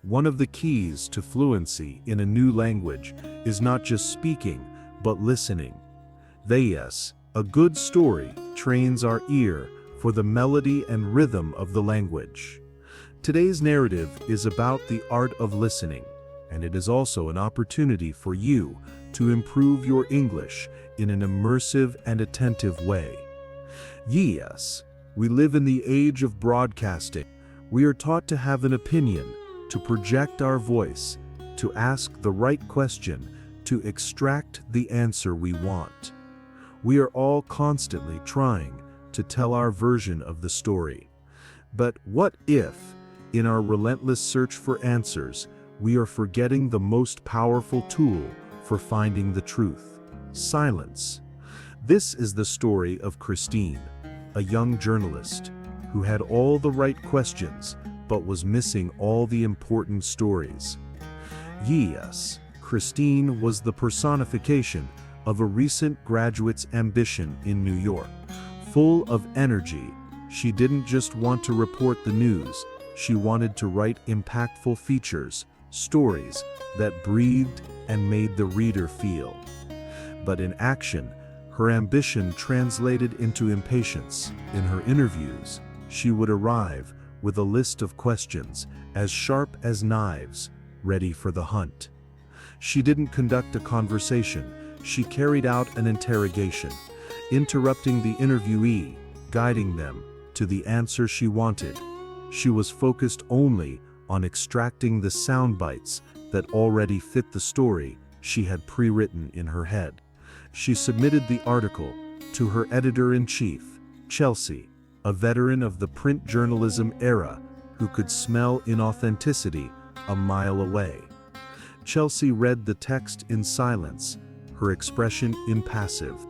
One of the keys to fluency in a new language is not just speaking, but listening. Yes, a good story trains our ear for the melody and rhythm of the language. Today's narrative is about the art of listening, and it is also an opportunity for you to improve your English in an immersive and attentive way. Yes, we live in the age of broadcasting. We are taught to have an opinion, to project our voice, to ask the right question, to extract the answer we want. We are all constantly trying to tell our version of the story. But what if, in our relentless search for answers, we are forgetting the most powerful tool for finding the truth: silence? This is the story of Christine, a young journalist who had all the right questions but was missing all the important stories. Yes, Christine was the personification of a recent graduate's ambition in New York. Full of energy, she didn't just want to report the news, she wanted to write impactful features, stories that breathed and made the reader feel. But in action, her ambition translated into impatience. In her interviews, she would arrive with a list of questions as sharp as knives, ready for the hunt. She didn't conduct a conversation, she carried out an interrogation, interrupting the interviewee, guiding them to the answer she wanted. She was focused only on extracting the soundbites that already fit the story she had pre-written in her head. She submitted the article to her editor-in-chief, Chelsea, a veteran of the print journalism era who could smell inauthenticity a mile away. Chelsea read the text in silence, her expression impassive.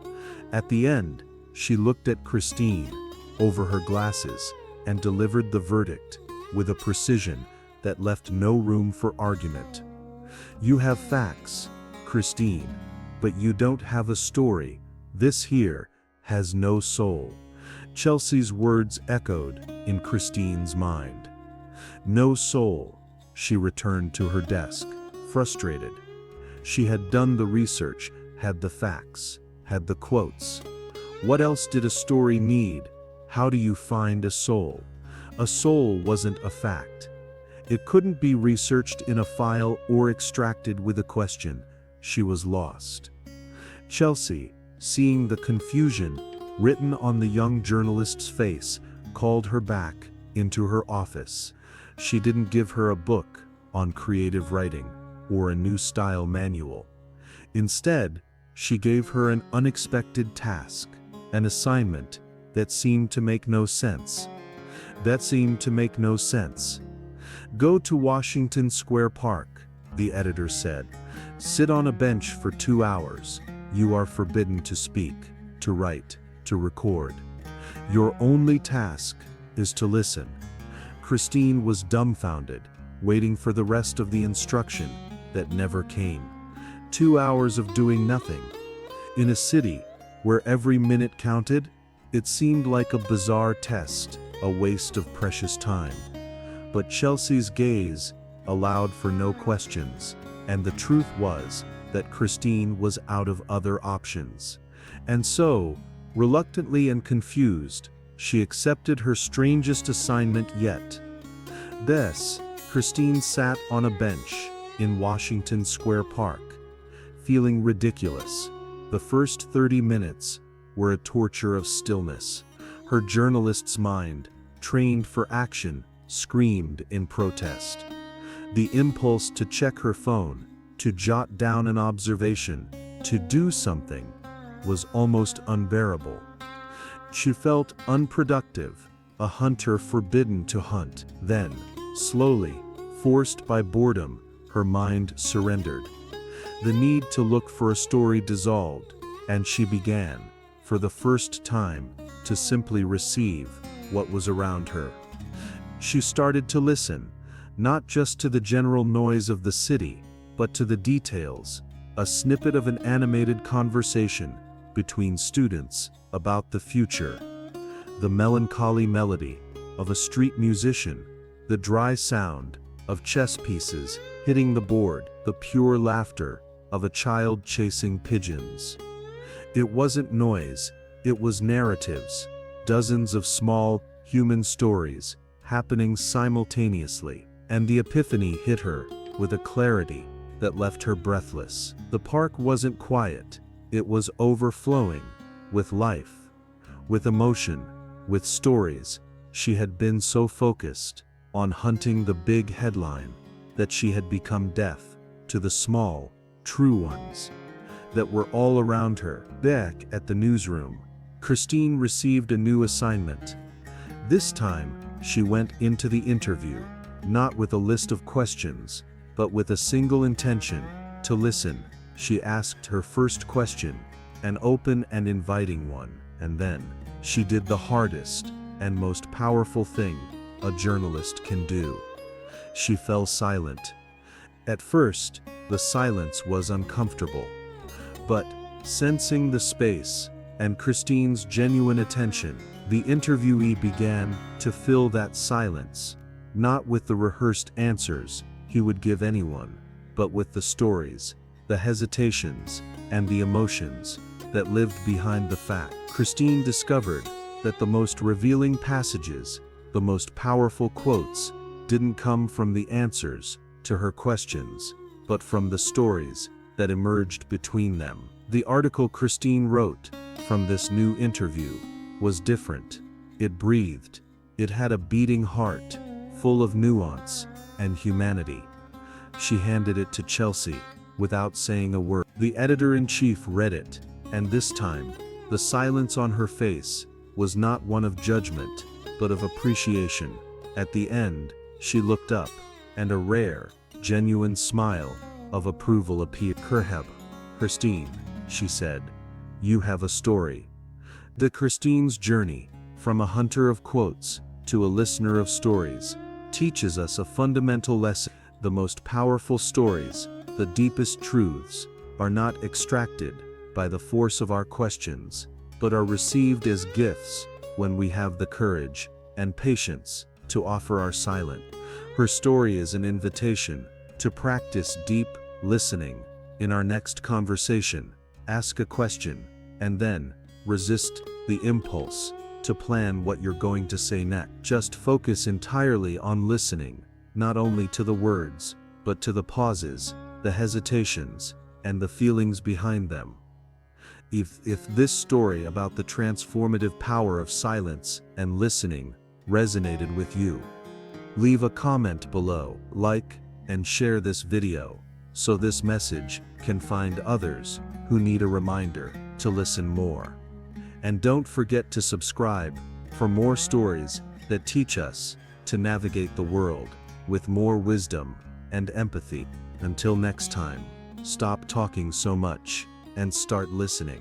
At the end, she looked at Christine over her glasses and delivered the verdict with a precision that left no room for argument. "You have facts, Christine, but you don't have a story. This here has no soul." Chelsea's words echoed in Christine's mind. No soul. She returned to her desk, frustrated. She had done the research, had the facts, had the quotes. What else did a story need? How do you find a soul? A soul wasn't a fact. It couldn't be researched in a file or extracted with a question. She was lost. Chelsea, seeing the confusion written on the young journalist's face, called her back into her office. She didn't give her a book on creative writing or a new style manual. Instead, she gave her an unexpected task, an assignment that seemed to make no sense. "Go to Washington Square Park," the editor said. "Sit on a bench for 2 hours. You are forbidden to speak, to write, to record. Your only task is to listen." Christine was dumbfounded, waiting for the rest of the instruction that never came. 2 hours of doing nothing. In a city where every minute counted, it seemed like a bizarre test, a waste of precious time. But Chelsea's gaze allowed for no questions, and the truth was that Christine was out of other options. And so, reluctantly and confused, she accepted her strangest assignment yet. Thus, Christine sat on a bench in Washington Square Park, feeling ridiculous. The first 30 minutes were a torture of stillness. Her journalist's mind, trained for action, screamed in protest. The impulse to check her phone, to jot down an observation, to do something, was almost unbearable. She felt unproductive, a hunter forbidden to hunt. Then, slowly, forced by boredom, her mind surrendered. The need to look for a story dissolved, and she began, for the first time, to simply receive what was around her. She started to listen, not just to the general noise of the city, but to the details, a snippet of an animated conversation between students about the future, the melancholy melody of a street musician, the dry sound of chess pieces hitting the board, the pure laughter of a child chasing pigeons. It wasn't noise, it was narratives, dozens of small, human stories happening simultaneously, and the epiphany hit her with a clarity that left her breathless. The park wasn't quiet, it was overflowing with life, with emotion, with stories. She had been so focused on hunting the big headline that she had become deaf to the small, true ones that were all around her. Back at the newsroom, Christine received a new assignment. This time, she went into the interview, not with a list of questions, but with a single intention: to listen. She asked her first question, an open and inviting one, and then she did the hardest and most powerful thing a journalist can do. She fell silent. At first, the silence was uncomfortable. But, sensing the space and Christine's genuine attention, the interviewee began to fill that silence, not with the rehearsed answers he would give anyone, but with the stories, the hesitations, and the emotions that lived behind the fact. Christine discovered that the most revealing passages, the most powerful quotes, didn't come from the answers to her questions, but from the stories that emerged between them. The article Christine wrote from this new interview was different. It breathed. It had a beating heart, full of nuance and humanity. She handed it to Chelsea without saying a word. The editor-in-chief read it, and this time, the silence on her face was not one of judgment, but of appreciation. At the end, she looked up, and a rare, genuine smile of approval appeared. Christine, she said, you have a story. Christine's journey, from a hunter of quotes to a listener of stories, teaches us a fundamental lesson. The most powerful stories, the deepest truths, are not extracted by the force of our questions, but are received as gifts when we have the courage and patience to offer our silence. Her story is an invitation to practice deep listening. In our next conversation, ask a question, and then resist the impulse to plan what you're going to say next. Just focus entirely on listening, not only to the words, but to the pauses, the hesitations, and the feelings behind them. If this story about the transformative power of silence and listening resonated with you, leave a comment below, like, and share this video, so this message can find others who need a reminder to listen more. And don't forget to subscribe for more stories that teach us to navigate the world with more wisdom and empathy. Until next time, stop talking so much and start listening.